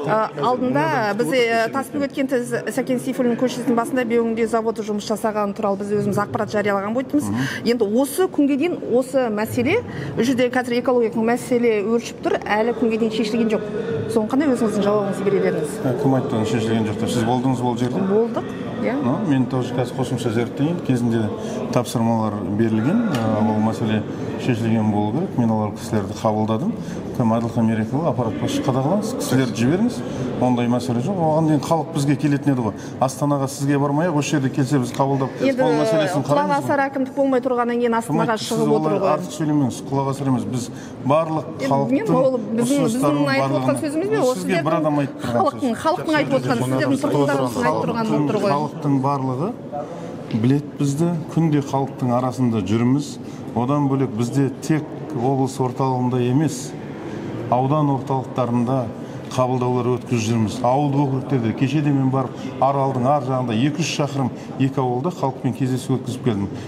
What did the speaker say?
Алдында біз Таспен өткен Сәкен Сейфуллин көшесінің басында беуіңде заводы жұмыс жасаған туралы біз өзіміз ақпарат жариялаған болатынбыз. Енді осы күнге дейін осы мәселе, жүзде қазір экологиялық мәселе өршіп тұр, әлі күнге дейін шешілген жоқ. Соны қандай өзіңіздің жауабыңызды бере беріңіз? Кім айтты оны шешілген жоқ? Сіз болдыңыз бұл жерде? Болдық. Мен тоже қазір қосымша зерттейін. Кезінде тапсырмалар берілген, ол мәселе шешілген болу керек. Мен олар кісілерді қабылдадым. Әділхан Мерекұлы аппарат басшысы қадағалаңыз, кісілерді жіберіңіз. Ондай мәселе жоқ. Оған дейін халық бізге келетін еді ғой. Астанаға сізге бармай-ақ, осы жерде келсе біз қабылдап ол мәселесін қараймыз. Құлақ асар әкімдік болмай тұрғаннан кейін Астанаға шығып отыр ғой. Артық сөйлемеңіз, құлақ асар емес. Біз барлық халықтың біздің айтып отқан сөзіміз бе? Сізге бір адам айтып тұрған халықтың айтып отқан, сіздердің тұрғындарыңыздың айтып тұрған болып тұр ғой. Халықтың барлығы білет бізді, күнде халықтың арасында жүрміз. Одан бөлек бізде тек облыс орталығында емес, аудан орталықтарында қабылдаулар өткізіп жүрміз. Ауылдық округтерде кешеде мен барып Аралдың ар жағында 200 шақырым екі ауылда халықпен кездесу өткізіп келдім.